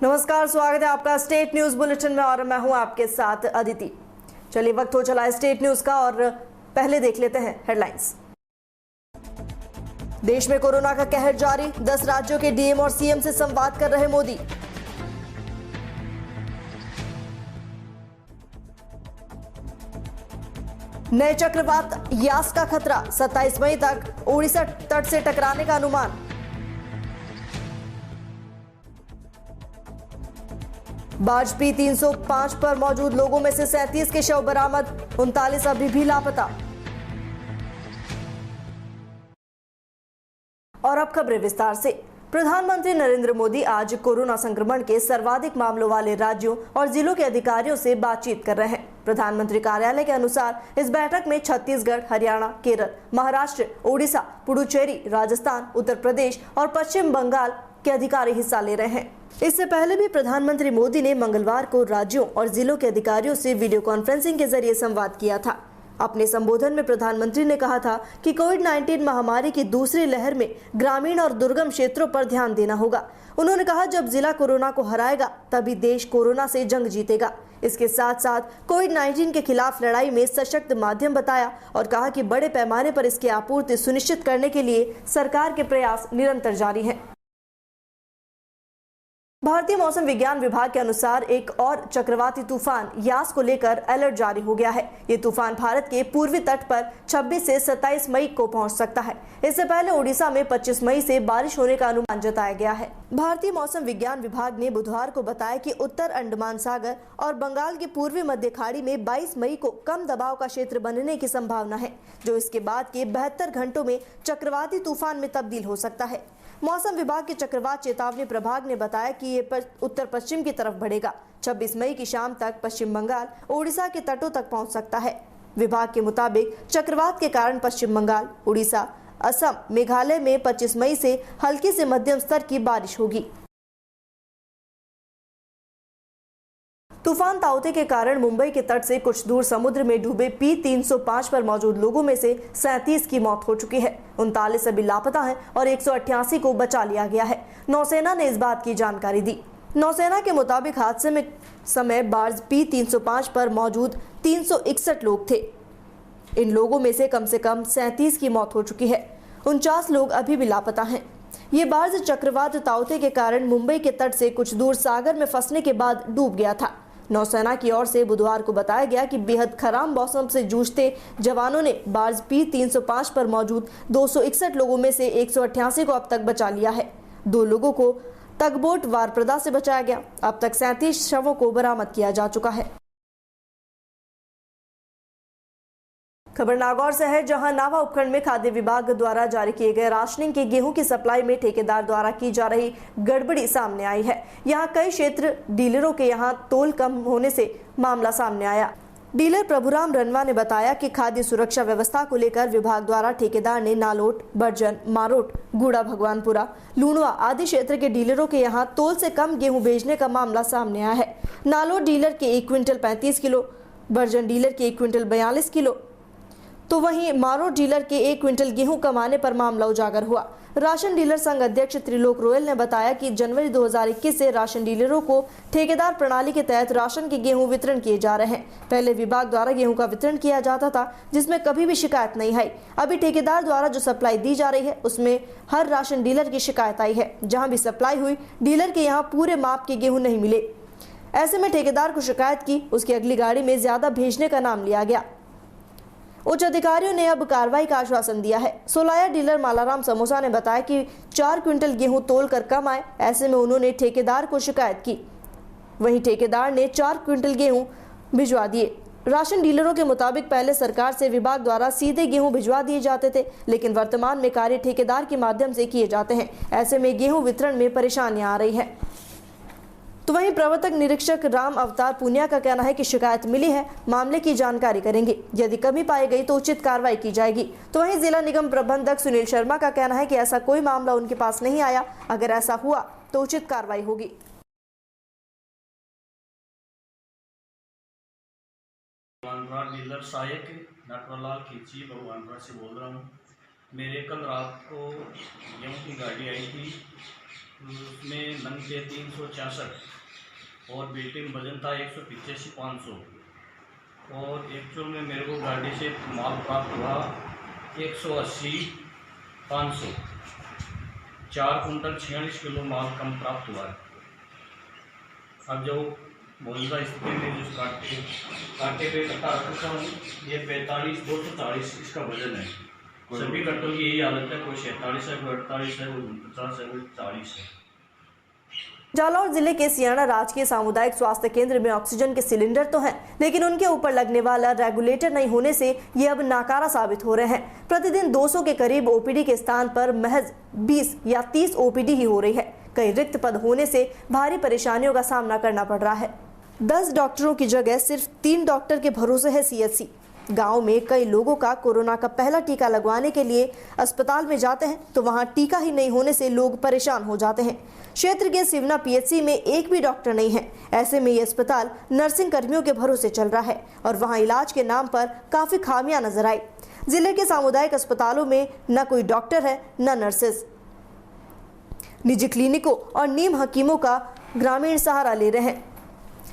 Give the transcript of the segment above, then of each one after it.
नमस्कार, स्वागत है आपका स्टेट न्यूज बुलेटिन में और मैं हूं आपके साथ अदिति। चलिए वक्त हो चला है स्टेट न्यूज का और पहले देख लेते हैं हेडलाइंस। देश में कोरोना का कहर जारी, 10 राज्यों के डीएम और सीएम से संवाद कर रहे मोदी। नए चक्रवात यास का खतरा, 27 मई तक ओडिशा तट से टकराने का अनुमान। बार्ज P305 पर मौजूद लोगों में से 37 के शव बरामद, 39 अभी भी लापता। और अब खबरें विस्तार से। प्रधानमंत्री नरेंद्र मोदी आज कोरोना संक्रमण के सर्वाधिक मामलों वाले राज्यों और जिलों के अधिकारियों से बातचीत कर रहे हैं। प्रधानमंत्री कार्यालय के अनुसार इस बैठक में छत्तीसगढ़, हरियाणा, केरल, महाराष्ट्र, ओडिशा, पुडुचेरी, राजस्थान, उत्तर प्रदेश और पश्चिम बंगाल के अधिकारी हिस्सा ले रहे हैं। इससे पहले भी प्रधानमंत्री मोदी ने मंगलवार को राज्यों और जिलों के अधिकारियों से वीडियो कॉन्फ्रेंसिंग के जरिए संवाद किया था। अपने संबोधन में प्रधानमंत्री ने कहा था कि कोविड-19 महामारी की दूसरी लहर में ग्रामीण और दुर्गम क्षेत्रों पर ध्यान देना होगा। उन्होंने कहा, जब जिला कोरोना को हराएगा तभी देश कोरोना से जंग जीतेगा। इसके साथ साथ कोविड-19 के खिलाफ लड़ाई में सशक्त माध्यम बताया और कहा कि बड़े पैमाने पर इसकी आपूर्ति सुनिश्चित करने के लिए सरकार के प्रयास निरंतर जारी हैं। भारतीय मौसम विज्ञान विभाग के अनुसार एक और चक्रवाती तूफान यास को लेकर अलर्ट जारी हो गया है। ये तूफान भारत के पूर्वी तट पर 26 से 27 मई को पहुंच सकता है। इससे पहले ओडिशा में 25 मई से बारिश होने का अनुमान जताया गया है। भारतीय मौसम विज्ञान विभाग ने बुधवार को बताया कि उत्तर अंडमान सागर और बंगाल की पूर्वी मध्य खाड़ी में 22 मई को कम दबाव का क्षेत्र बनने की संभावना है, जो इसके बाद के 72 घंटों में चक्रवाती तूफान में तब्दील हो सकता है। मौसम विभाग के चक्रवात चेतावनी प्रभाग ने बताया कि ये उत्तर पश्चिम की तरफ बढ़ेगा। 26 मई की शाम तक पश्चिम बंगाल, ओडिशा के तटों तक पहुंच सकता है। विभाग के मुताबिक चक्रवात के कारण पश्चिम बंगाल, उड़ीसा, असम, मेघालय में 25 मई से हल्की से मध्यम स्तर की बारिश होगी। तूफान ताउते के कारण मुंबई के तट से कुछ दूर समुद्र में डूबे P305 पर मौजूद लोगों में से 37 की मौत हो चुकी है, 39 अभी लापता हैं और 188 को बचा लिया गया है। नौसेना ने इस बात की जानकारी दी। नौसेना के मुताबिक हादसे में समय बार्ज P305 पर मौजूद 361 लोग थे। इन लोगों में से कम 37 की मौत हो चुकी है, 49 लोग अभी भी लापता हैं। ये बार्ज चक्रवात ताउते के कारण मुंबई के तट से कुछ दूर सागर में फंसने के बाद डूब गया था। नौसेना की ओर से बुधवार को बताया गया कि बेहद खराब मौसम से जूझते जवानों ने बार्ज P305 पर मौजूद 261 लोगों में से 188 को अब तक बचा लिया है। 2 लोगों को तगबोट वारप्रदा से बचाया गया। अब तक 37 शवों को बरामद किया जा चुका है। खबर नागौर से है, जहां नावा उपखंड में खाद्य विभाग द्वारा जारी किए गए राशनिंग के गेहूं की सप्लाई में ठेकेदार द्वारा की जा रही गड़बड़ी सामने आई है। यहां कई क्षेत्र डीलरों के यहां तोल कम होने से मामला सामने आया। डीलर प्रभुराम रनवा ने बताया कि खाद्य सुरक्षा व्यवस्था को लेकर विभाग द्वारा ठेकेदार ने नालोट, बर्जन, मारोट, गुड़ा भगवानपुरा, लूणवा आदि क्षेत्र के डीलरों के यहां तोल से कम गेहूं बेचने का मामला सामने आया है। नालोट डीलर के 1 क्विंटल 35 किलो, बर्जन डीलर के 1 क्विंटल 42 किलो, तो वहीं मारोट डीलर के 1 क्विंटल गेहूं कमाने पर मामला उजागर हुआ। राशन डीलर संघ अध्यक्ष त्रिलोक रोयल ने बताया कि जनवरी 2021 से राशन डीलरों को ठेकेदार प्रणाली के तहत राशन के गेहूं वितरण किए जा रहे हैं। पहले विभाग द्वारा गेहूं का वितरण किया जाता था, जिसमें कभी भी शिकायत नहीं आई। अभी ठेकेदार द्वारा जो सप्लाई दी जा रही है उसमें हर राशन डीलर की शिकायत आई है। जहाँ भी सप्लाई हुई, डीलर के यहाँ पूरे माप के गेहूँ नहीं मिले। ऐसे में ठेकेदार को शिकायत की, उसकी अगली गाड़ी में ज्यादा भेजने का नाम लिया गया। उच्च अधिकारियों ने अब कार्रवाई का आश्वासन दिया है। सोलाया डीलर मालाराम समोसा ने बताया कि 4 क्विंटल गेहूं तोल कर कम आए, ऐसे में उन्होंने ठेकेदार को शिकायत की। वहीं ठेकेदार ने 4 क्विंटल गेहूं भिजवा दिए। राशन डीलरों के मुताबिक पहले सरकार से विभाग द्वारा सीधे गेहूं भिजवा दिए जाते थे, लेकिन वर्तमान में कार्य ठेकेदार के माध्यम से किए जाते हैं। ऐसे में गेहूं वितरण में परेशानियां आ रही है। तो वहीं प्रवर्तक निरीक्षक राम अवतार पुनिया का कहना है कि शिकायत मिली है, मामले की जानकारी करेंगे, यदि कमी पाई गई तो उचित कार्रवाई की जाएगी। तो वहीं जिला निगम प्रबंधक सुनील शर्मा का कहना है कि ऐसा कोई मामला उनके पास नहीं आया, अगर ऐसा हुआ तो उचित कार्रवाई होगी। डीलर सहायक नटवरलाल खींची भगवानपुरा से बोल रहा हूँ। मेरे कल रात को गेहूँ की गाड़ी आई थी, उसमें नंग थे 366 और बेल्टे में वजन था 185-500 और एक्चुअल में मेरे को गाड़ी से माल प्राप्त हुआ 180-500, 4 कुंटल 46 किलो माल कम प्राप्त हुआ है। अब जो मौजूदा स्थिति में जिस कांटे पे कट्टा रखा हूँ, ये 45-240 इसका वजन है। सभी कट्टों की यही हालत है, कोई 46 है, कोई 48 है, कोई 49 है, कोई 40 है। जालौर जिले के सियाना राजकीय सामुदायिक स्वास्थ्य केंद्र में ऑक्सीजन के सिलेंडर तो हैं, लेकिन उनके ऊपर लगने वाला रेगुलेटर नहीं होने से ये अब नाकारा साबित हो रहे हैं। प्रतिदिन 200 के करीब ओपीडी के स्थान पर महज 20 या 30 ओपीडी ही हो रही है। कई रिक्त पद होने से भारी परेशानियों का सामना करना पड़ रहा है। 10 डॉक्टरों की जगह सिर्फ 3 डॉक्टर के भरोसे है सीएचसी। गांव में कई लोगों का कोरोना का पहला टीका लगवाने के लिए अस्पताल में जाते हैं तो वहां टीका ही नहीं होने से लोग परेशान हो जाते हैं। क्षेत्र के सिवना पीएचसी में एक भी डॉक्टर नहीं है। ऐसे में ये अस्पताल नर्सिंग कर्मियों के भरोसे चल रहा है और वहां इलाज के नाम पर काफी खामियां नजर आई। जिले के सामुदायिक अस्पतालों में न कोई डॉक्टर है न नर्सेज। निजी क्लिनिकों और नीम हकीमों का ग्रामीण सहारा ले रहे हैं।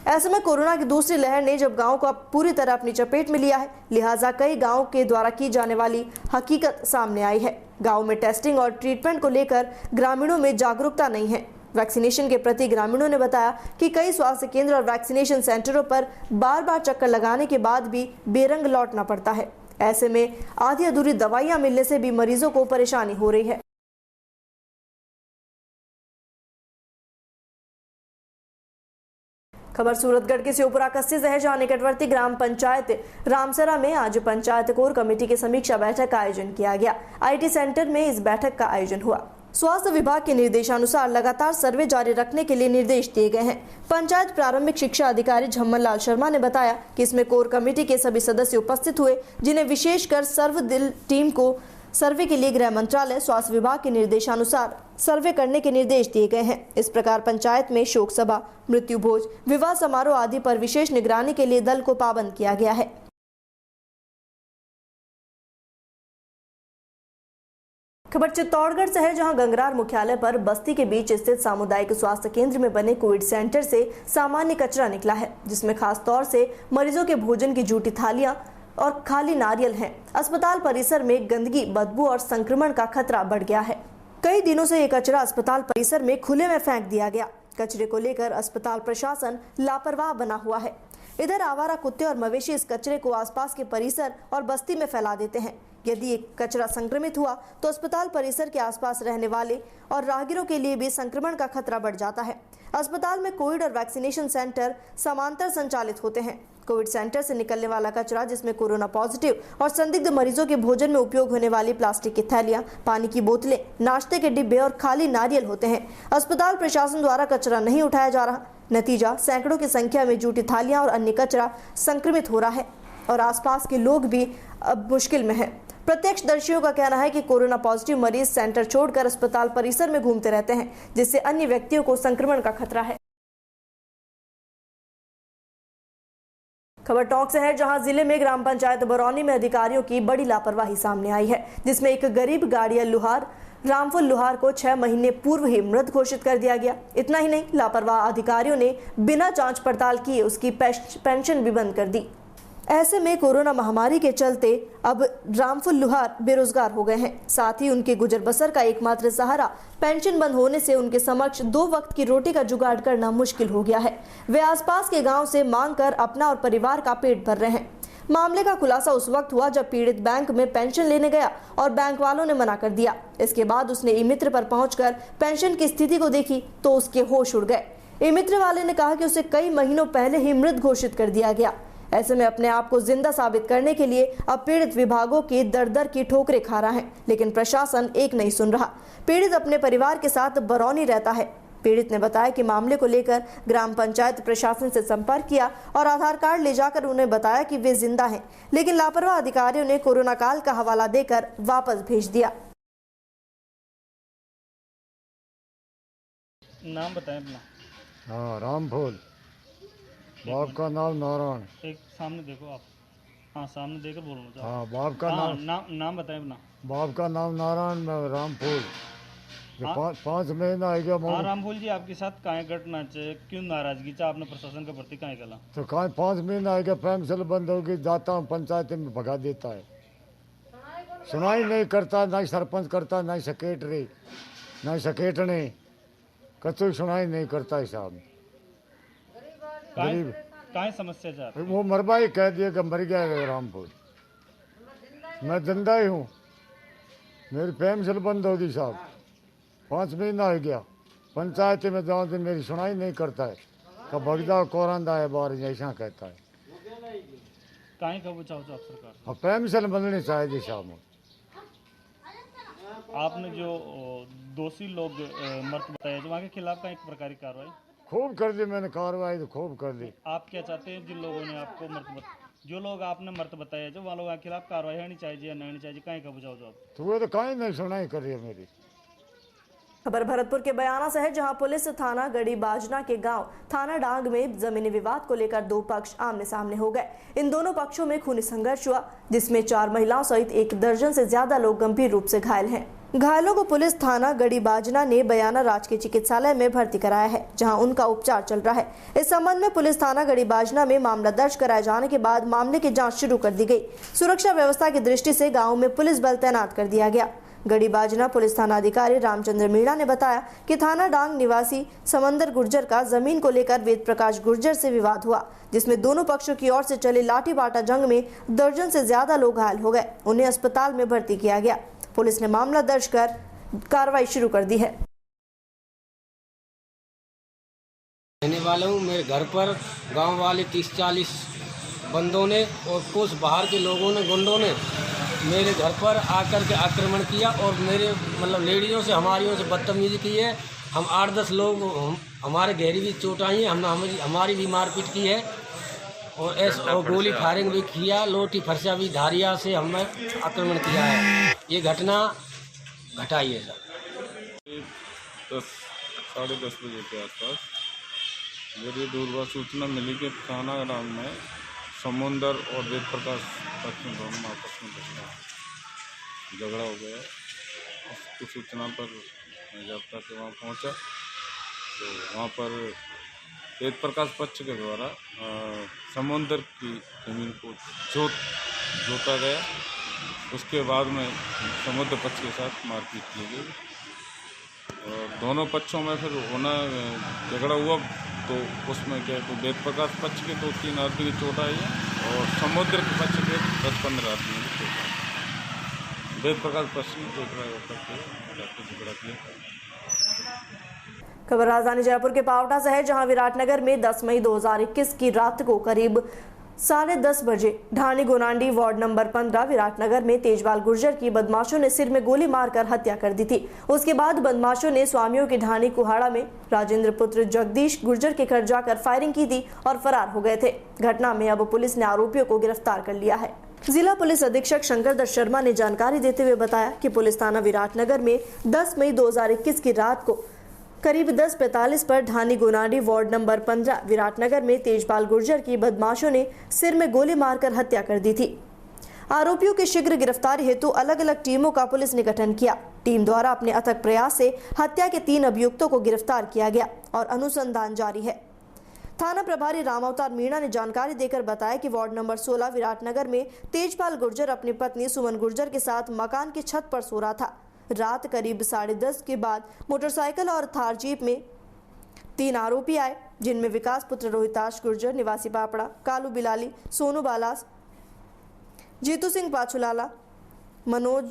ऐसे में कोरोना की दूसरी लहर ने जब गांव को पूरी तरह अपनी चपेट में लिया है, लिहाजा कई गांव के द्वारा की जाने वाली हकीकत सामने आई है। गांव में टेस्टिंग और ट्रीटमेंट को लेकर ग्रामीणों में जागरूकता नहीं है। वैक्सीनेशन के प्रति ग्रामीणों ने बताया कि कई स्वास्थ्य केंद्र और वैक्सीनेशन सेंटरों पर बार बार चक्कर लगाने के बाद भी बेरंग लौटना पड़ता है। ऐसे में आधी अधूरी दवाइयां मिलने से भी मरीजों को परेशानी हो रही है। खबर सूरतगढ़ के सियोपुरा कस्सी शहर जहां निकटवर्ती ग्राम पंचायत रामसरा में आज पंचायत कोर कमेटी की समीक्षा बैठक का आयोजन किया गया। आईटी सेंटर में इस बैठक का आयोजन हुआ। स्वास्थ्य विभाग के निर्देशानुसार लगातार सर्वे जारी रखने के लिए निर्देश दिए गए हैं। पंचायत प्रारंभिक शिक्षा अधिकारी झम्मन लाल शर्मा ने बताया कि इसमें कोर कमेटी के सभी सदस्य उपस्थित हुए, जिन्हें विशेषकर सर्वदलीय टीम को सर्वे के लिए गृह मंत्रालय स्वास्थ्य विभाग के निर्देशानुसार सर्वे करने के निर्देश दिए गए हैं। इस प्रकार पंचायत में शोक सभा, मृत्यु भोज, विवाह समारोह आदि पर विशेष निगरानी के लिए दल को पाबंद किया गया है। खबर चित्तौड़गढ़ से है, जहां गंगरार मुख्यालय पर बस्ती के बीच स्थित सामुदायिक स्वास्थ्य केंद्र में बने कोविड सेंटर से सामान्य कचरा निकला है, जिसमें खास तौर से मरीजों के भोजन की जूठी थालियां और खाली नारियल हैं। अस्पताल परिसर में गंदगी, बदबू और संक्रमण का खतरा बढ़ गया है। कई दिनों से ये कचरा अस्पताल परिसर में खुले में फेंक दिया गया। कचरे को लेकर अस्पताल प्रशासन लापरवाह बना हुआ है। इधर आवारा कुत्ते और मवेशी इस कचरे को आसपास के परिसर और बस्ती में फैला देते हैं। यदि एक कचरा संक्रमित हुआ तो अस्पताल परिसर के आसपास रहने वाले और राहगीरों के लिए भी संक्रमण का खतरा बढ़ जाता है। अस्पताल में कोविड और वैक्सीनेशन सेंटर समांतर संचालित होते हैं। कोविड सेंटर से निकलने वाला कचरा, जिसमें कोरोना पॉजिटिव और संदिग्ध मरीजों के भोजन में उपयोग होने वाली प्लास्टिक की थैलियां, पानी की बोतलें, नाश्ते के डिब्बे और खाली नारियल होते हैं। अस्पताल प्रशासन द्वारा कचरा नहीं उठाया जा रहा। नतीजा, सैकड़ों की संख्या में जूठी थालियां और अन्य कचरा संक्रमित हो रहा है और आसपास के लोग भी अब मुश्किल में है। प्रत्यक्षदर्शियों का कहना है कि कोरोना पॉजिटिव मरीज सेंटर छोड़कर अस्पताल परिसर में घूमते रहते हैं, जिससे अन्य व्यक्तियों को संक्रमण का खतरा है। खबर टोंक से है, जहां जिले में ग्राम पंचायत बरौनी में अधिकारियों की बड़ी लापरवाही सामने आई है, जिसमें एक गरीब गाड़िया लुहार रामफुल लुहार को 6 महीने पूर्व ही मृत घोषित कर दिया गया। इतना ही नहीं, लापरवाह अधिकारियों ने बिना जांच पड़ताल किए उसकी पेंशन भी बंद कर दी। ऐसे में कोरोना महामारी के चलते अब रामफुल लुहार बेरोजगार हो गए हैं। साथ ही उनके गुजर बसर का एकमात्र सहारा पेंशन बंद होने से उनके समक्ष 2 वक्त की रोटी का जुगाड़ करना मुश्किल हो गया है। वे आसपास के गांव से मांग कर अपना और परिवार का पेट भर रहे हैं। मामले का खुलासा उस वक्त हुआ जब पीड़ित बैंक में पेंशन लेने गया और बैंक वालों ने मना कर दिया। इसके बाद उसने ई मित्र पर पहुंचकर पेंशन की स्थिति को देखी तो उसके होश उड़ गए। ई मित्र वाले ने कहा कि उसे कई महीनों पहले ही मृत घोषित कर दिया गया। ऐसे में अपने आप को जिंदा साबित करने के लिए अब पीड़ित विभागों की दर की ठोकरें खा रहा है, लेकिन प्रशासन एक नहीं सुन रहा। पीड़ित अपने परिवार के साथ बरौनी रहता है। पीड़ित ने बताया कि मामले को लेकर ग्राम पंचायत प्रशासन से संपर्क किया और आधार कार्ड ले जाकर उन्हें बताया कि वे जिंदा हैं, लेकिन लापरवाह अधिकारियों ने कोरोना काल का हवाला देकर वापस भेज दिया। नाम बताएं अपना। हाँ, रामफूल। बाप का नाम नारायण। एक सामने देखो आप। हाँ, सामने देखकर बोलो। हाँ, बाप का नाम बताएं अपना। बाप का नाम नारायण, रामफूल। कि हाँ। 5 महीना आ गया हाँ रामफूल जी, आपके साथ काहे घटना चे क्यों नाराजगी चा आपने प्रशासन के प्रति काहे कला? तो कहाँ 5 महीना आ गया, पेंशन बंद होगी, जाता हूँ पंचायत में भगा देता है, सुनाई नहीं करता, ना ही सरपंच करता, ना ही सेक्रेटरी, ना ही सेक्रेटरी, कचू सुनाई नहीं करता है साहब। गरीब काहे समस्या चाहते? वो मरबा ही कह दिया कि मर गया है रामपुर, मैं जिंदा ही हूँ, मेरी पेंशन बंद होगी साहब, 5 महीना हो गया, पंचायत में जाऊँ तो मेरी सुनाई नहीं करता है, कब भगदा कोरंदा है बार ऐसा कहता है। काहे कब चाहो आप सरकार? अब पेंशन बननी चाहिए साहब। आपने जो दोषी लोग मर्द बताए, जो वहाँ के खिलाफ का एक प्रकार की कार्रवाई खूब कर दी मैंने, कार्रवाई तो खूब कर दी। आप क्या चाहते हैं जिन लोगों ने आपको जो लोग आपने मर्द बताया, जो वहाँ लोगों के खिलाफ कार्रवाई होनी चाहिए या नहीं होनी चाहिए, काहे कब चाहो आप? तो वो तो कहीं नहीं सुनाई कर रही है मेरी। खबर भरतपुर के बयाना से है, जहां पुलिस थाना गड़ी बाजना के गांव थाना डांग में जमीनी विवाद को लेकर दो पक्ष आमने सामने हो गए। इन दोनों पक्षों में खूनी संघर्ष हुआ, जिसमें 4 महिलाओं सहित 1 दर्जन से ज्यादा लोग गंभीर रूप से घायल हैं। घायलों को पुलिस थाना गड़ी बाजना ने बयाना राजकीय चिकित्सालय में भर्ती कराया है, जहां उनका उपचार चल रहा है। इस संबंध में पुलिस थाना गड़ी बाजना में मामला दर्ज कराए जाने के बाद मामले की जाँच शुरू कर दी गई। सुरक्षा व्यवस्था की दृष्टि से गाँव में पुलिस बल तैनात कर दिया गया। गड़ी बाजना पुलिस थाना अधिकारी रामचंद्र मीणा ने बताया कि थाना डांग निवासी समंदर गुर्जर का जमीन को लेकर वेद प्रकाश गुर्जर से विवाद हुआ, जिसमें दोनों पक्षों की ओर से चले लाठी बाटा जंग में दर्जन से ज्यादा लोग घायल हो गए। उन्हें अस्पताल में भर्ती किया गया। पुलिस ने मामला दर्ज कर कार्रवाई शुरू कर दी है। रहने वाला हूँ, मेरे घर पर गांव वाले 30-40 बंदों ने और कुछ बाहर के लोगों ने, गुंडों ने मेरे घर पर आकर के आक्रमण किया और मेरे लेडीज़ों से, हमारियों से बदतमीजी की है। हम 8-10 लोग, हमारे गहरी भी चोट आई है, हमारी भी मारपीट की है और गोली फायरिंग भी किया, लोटी फरसा भी धारिया से हमें आक्रमण किया है। ये घटना घटाई है सर। 10:30 बजे के आसपास मुझे दूरभाष सूचना मिली कि थाना डांग में समुंदर और वेद प्रकाश पश्चिम दोनों में आपस में झगड़ा हो गया। उसकी सूचना पर मैं जब तक वहाँ पहुँचा तो वहाँ पर वेद प्रकाश पक्ष के द्वारा समुंदर की जमीन को जोता गया। उसके बाद में समुद्र पक्ष के साथ मारपीट की गई और दोनों पक्षों में फिर झगड़ा हुआ। तो उसमें क्या है, तो वेद प्रकाश पक्ष के 2-3 आदमी की चोट आई है और समुद्र के पक्ष के 10-15 आदमी की चोट आई। वेद प्रकाश पक्ष ने झगड़ा किया। खबर राजधानी जयपुर के पावटा से है, जहां विराटनगर में 10 मई 2021 की रात को करीब 10:30 बजे ढाणी गोनांडी वार्ड नंबर 15 विराटनगर में तेजपाल गुर्जर की बदमाशों ने सिर में गोली मारकर हत्या कर दी थी। उसके बाद बदमाशों ने स्वामियों की ढाणी कुहाड़ा में राजेंद्र पुत्र जगदीश गुर्जर के घर जाकर फायरिंग की थी और फरार हो गए थे। घटना में अब पुलिस ने आरोपियों को गिरफ्तार कर लिया है। जिला पुलिस अधीक्षक शंकर दत्त शर्मा ने जानकारी देते हुए बताया कि पुलिस थाना विराटनगर में 10 मई 2021 की रात को करीब 10:45 पर ढाणी गोनाडी वार्ड नंबर 15 विराटनगर में तेजपाल गुर्जर की बदमाशों ने सिर में गोली मारकर हत्या कर दी थी। आरोपियों की शीघ्र गिरफ्तारी हेतु अलग अलग टीमों का पुलिस ने गठन किया। टीम द्वारा अपने अथक प्रयास से हत्या के 3 अभियुक्तों को गिरफ्तार किया गया और अनुसंधान जारी है। थाना प्रभारी राम अवतार मीणा ने जानकारी देकर बताया कि वार्ड नंबर 16 विराटनगर में तेजपाल गुर्जर अपनी पत्नी सुमन गुर्जर के साथ मकान की छत पर सो रहा था। रात करीब 10:30 के बाद मोटरसाइकिल और थार जीप में 3 आरोपी आए, जिनमें विकास पुत्र रोहिताश गुर्जर निवासी पापड़ा, कालू बिलाली, सोनू बालास, जीतू सिंह पाछुलाला, मनोज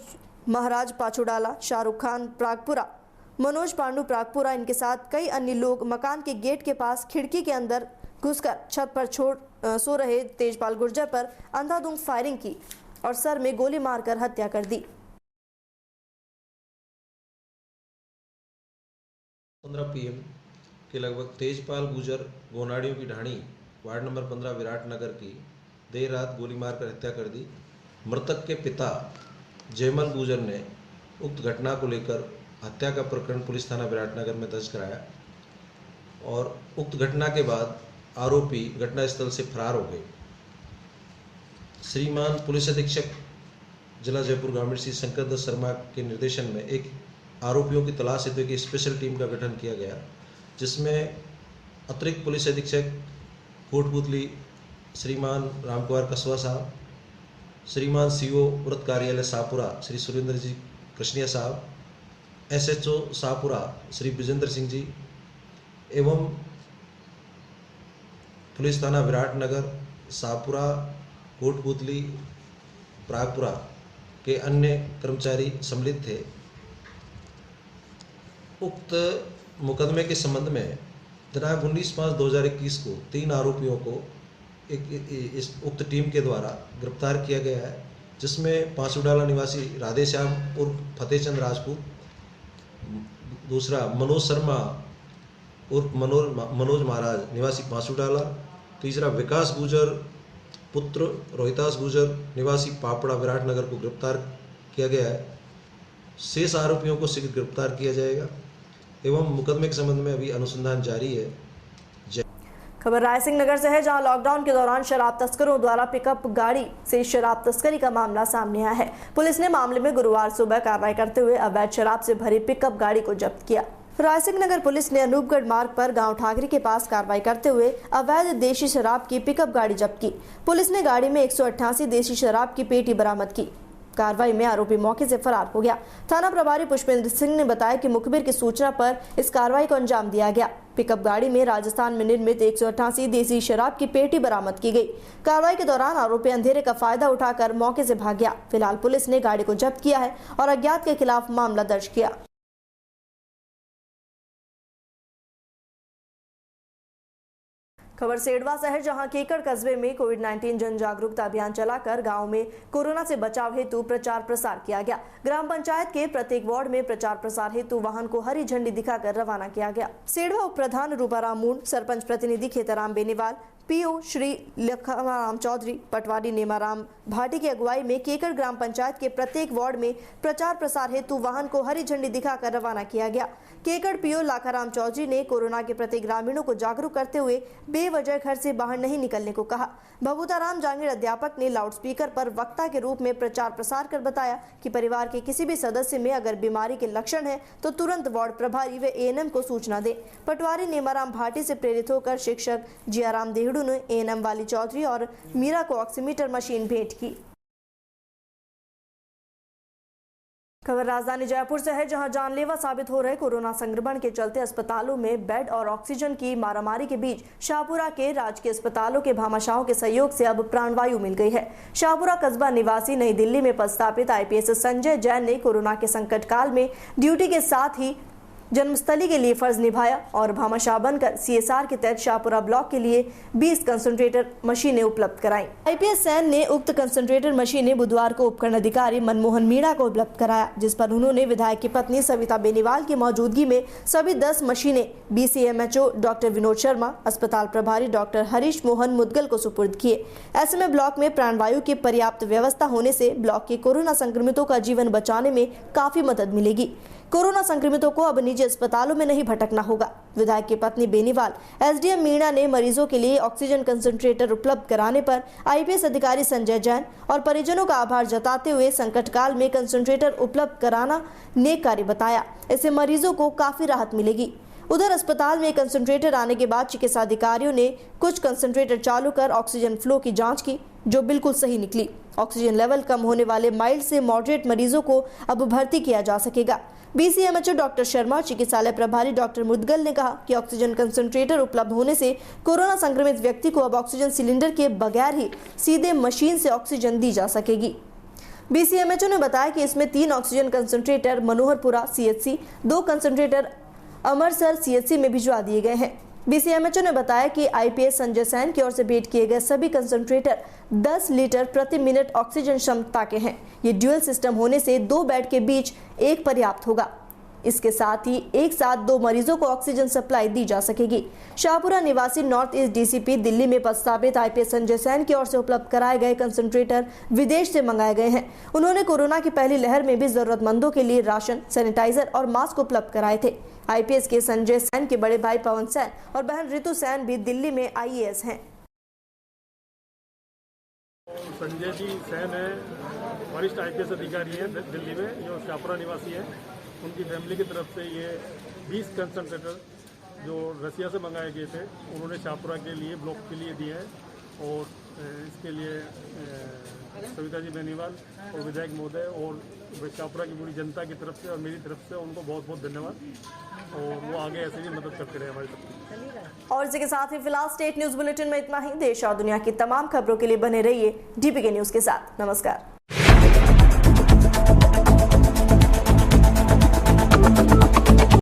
महाराज पाछुडाला, शाहरुख खान प्रागपुरा, मनोज पांडु प्रागपुरा, इनके साथ कई अन्य लोग मकान के गेट के पास खिड़की के अंदर घुसकर छत पर सो रहे तेजपाल गुर्जर पर अंधाधुंध फायरिंग की और सर में गोली मारकर हत्या कर दी। 15 PM के लगभग तेजपाल गुर्जर गोनाडियों की ढाणी वार्ड नंबर 15 विराटनगर की देर रात गोली मारकर हत्या कर दी। मृतक के पिता जयमल गुर्जर ने उक्त घटना को लेकर हत्या का प्रकरण पुलिस थाना विराटनगर में दर्ज कराया और उक्त घटना के बाद आरोपी घटनास्थल से फरार हो गए। श्रीमान पुलिस अधीक्षक जिला जयपुर ग्रामीण श्री शंकर दत्त शर्मा के निर्देशन में एक आरोपियों की तलाश हेतु एक स्पेशल टीम का गठन किया गया, जिसमें अतिरिक्त पुलिस अधीक्षक कोटपुतली श्रीमान रामकुमार कसवा साहब, श्रीमान सीओ व्रत कार्यालय शाहपुरा श्री सुरेंद्र जी कृष्णिया साहब, SHO शाहपुरा श्री विजेंद्र सिंह जी एवं पुलिस थाना विराटनगर, शाहपुरा, कोटपुतली, प्रागपुरा के अन्य कर्मचारी सम्मिलित थे। उक्त मुकदमे के संबंध में दिनांक 19/5/2021 को 3 आरोपियों को इस उक्त टीम के द्वारा गिरफ्तार किया गया है, जिसमें पांचुडाला निवासी राधेश्याम उर्फ फतेहचंद राजपूत, दूसरा मनोज शर्मा उर्फ मनोज महाराज निवासी पांचुडाला, तीसरा विकास गुजर पुत्र रोहितास गुजर निवासी पापड़ा विराटनगर को गिरफ्तार किया गया है। शेष आरोपियों को शीघ्र गिरफ्तार किया जाएगा एवं मुकदमे के संबंध में अभी अनुसंधान जारी है। खबर रायसिंह नगर से है, जहां लॉकडाउन के दौरान शराब तस्करों द्वारा पिकअप गाड़ी से शराब तस्करी का मामला सामने आया है। पुलिस ने मामले में गुरुवार सुबह कार्रवाई करते हुए अवैध शराब से भरी पिकअप गाड़ी को जब्त किया। रायसिंह नगर पुलिस ने अनूपगढ़ मार्ग पर गांव ठाकरी के पास कार्रवाई करते हुए अवैध देशी शराब की पिकअप गाड़ी जब्त की। पुलिस ने गाड़ी में 188 देशी शराब की पेटी बरामद की। कार्रवाई में आरोपी मौके से फरार हो गया। थाना प्रभारी पुष्पेंद्र सिंह ने बताया कि मुखबिर की सूचना पर इस कार्रवाई को अंजाम दिया गया। पिकअप गाड़ी में राजस्थान में निर्मित 188 देसी शराब की पेटी बरामद की गई। कार्रवाई के दौरान आरोपी अंधेरे का फायदा उठाकर मौके से भाग गया। फिलहाल पुलिस ने गाड़ी को जब्त किया है और अज्ञात के खिलाफ मामला दर्ज किया। खबर सेडवा से है, जहां केकड़ कस्बे में कोविड-19 जन जागरूकता अभियान चलाकर गांव में कोरोना से बचाव हेतु प्रचार प्रसार किया गया। ग्राम पंचायत के प्रत्येक वार्ड में प्रचार प्रसार हेतु वाहन को हरी झंडी दिखाकर रवाना किया गया। सेडवा उप प्रधान रूपाराम मून, सरपंच प्रतिनिधि खेताराम बेनीवाल, PO श्री लखमाराम चौधरी, पटवारी नेमाराम भाटी की अगुवाई में केकड़ ग्राम पंचायत के प्रत्येक वार्ड में प्रचार प्रसार हेतु वाहन को हरी झंडी दिखाकर रवाना किया गया। केकड़ PO लाखाराम चौधरी ने कोरोना के प्रति ग्रामीणों को जागरूक करते हुए बेवजह घर से बाहर नहीं निकलने को कहा। भभूताराम जांगीड़ अध्यापक ने लाउडस्पीकर पर वक्ता के रूप में प्रचार प्रसार कर बताया कि परिवार के किसी भी सदस्य में अगर बीमारी के लक्षण है तो तुरंत वार्ड प्रभारी व ANM को सूचना दे। पटवारी नेमाराम भाटी से प्रेरित होकर शिक्षक जियाराम देहड़ू ने ANM वाली चौधरी और मीरा को ऑक्सीमीटर मशीन भेंट की। खबर राजधानी जयपुर से है, जहां जानलेवा साबित हो रहे कोरोना संक्रमण के चलते अस्पतालों में बेड और ऑक्सीजन की मारामारी के बीच शाहपुरा के राजकीय अस्पतालों के भामाशाहों के सहयोग से अब प्राणवायु मिल गई है। शाहपुरा कस्बा निवासी नई दिल्ली में पदस्थापित IPS संजय जैन ने कोरोना के संकट काल में ड्यूटी के साथ ही जन्मस्थली के लिए फर्ज निभाया और भामाशाह बनकर CSR के तहत शाहपुरा ब्लॉक के लिए 20 कंसंट्रेटर मशीनें उपलब्ध कराई। IPS सैन ने उक्त कंसंट्रेटर मशीनें बुधवार को उपकरण अधिकारी मनमोहन मीणा को उपलब्ध कराया, जिस पर उन्होंने विधायक की पत्नी सविता बेनीवाल की मौजूदगी में सभी 10 मशीनें BCMHO डॉक्टर विनोद शर्मा, अस्पताल प्रभारी डॉक्टर हरीश मोहन मुदगल को सुपुर्द किए। ऐसे में ब्लॉक में प्राणवायु की पर्याप्त व्यवस्था होने से ब्लॉक के कोरोना संक्रमितों का जीवन बचाने में काफी मदद मिलेगी। कोरोना संक्रमितों को अब निजी अस्पतालों में नहीं भटकना होगा। विधायक की पत्नी बेनीवाल, SDM मीणा ने मरीजों के लिए ऑक्सीजन कंसंट्रेटर उपलब्ध कराने पर IPS अधिकारी संजय जैन और परिजनों का आभार जताते हुए संकट काल में कंसंट्रेटर उपलब्ध कराना नेक कार्य बताया। इससे मरीजों को काफी राहत मिलेगी। उधर अस्पताल में कंसंट्रेटर आने के बाद चिकित्सा अधिकारियों ने कुछ कंसंट्रेटर चालू कर ऑक्सीजन फ्लो की जांच की, जो बिल्कुल सही निकली। ऑक्सीजन लेवल कम होने वाले माइल्ड से मॉडरेट मरीजों को अब भर्ती किया जा सकेगा। BCMHO डॉक्टर शर्मा और चिकित्सालय प्रभारी डॉक्टर मुदगल ने कहा कि ऑक्सीजन कंसंट्रेटर उपलब्ध होने से कोरोना संक्रमित व्यक्ति को अब ऑक्सीजन सिलेंडर के बगैर ही सीधे मशीन से ऑक्सीजन दी जा सकेगी। BCMHO ने बताया कि इसमें 3 oxygen concentrator Manoharpura CHC, 2 concentrator Amarsar CHC में भिजवा दिए गए हैं। BCMHO ने बताया कि IPS संजय सैन की ओर से भेंट किए गए सभी कंसंट्रेटर 10 लीटर प्रति मिनट ऑक्सीजन क्षमता के हैं। ये ड्यूअल सिस्टम होने से 2 बेड के बीच एक पर्याप्त होगा। इसके साथ ही एक साथ 2 मरीजों को ऑक्सीजन सप्लाई दी जा सकेगी। शाहपुरा निवासी नॉर्थ ईस्ट DCP दिल्ली में पदस्थापित IPS संजय सैन की ओर से उपलब्ध कराए गए कंसंट्रेटर विदेश से मंगाए गए हैं। उन्होंने कोरोना की पहली लहर में भी जरूरतमंदों के लिए राशन, सैनिटाइजर और मास्क उपलब्ध कराए थे। IPS के संजय सैन के बड़े भाई पवन सैन और बहन रितु सैन भी दिल्ली में IAS हैं। संजय जी सैन है, वरिष्ठ IPS अधिकारी हैं दिल्ली में, जो शाहपुरा निवासी है। उनकी फैमिली की तरफ से ये 20 कंसंट्रेटर जो रसिया से मंगाए गए थे उन्होंने शाहपुरा के लिए ब्लॉक के लिए दिए हैं और इसके लिए सविता जी बेनीवाल और विधायक महोदय और शाहपुरा की पूरी जनता की तरफ से और मेरी तरफ से उनको बहुत बहुत धन्यवाद और वो आगे ऐसे ही मदद करते रहे हमारी सबकी। और इसी के साथ ही फिलहाल स्टेट न्यूज बुलेटिन में इतना ही। देश और दुनिया की तमाम खबरों के लिए बने रहिए डीपीके न्यूज के साथ। नमस्कार।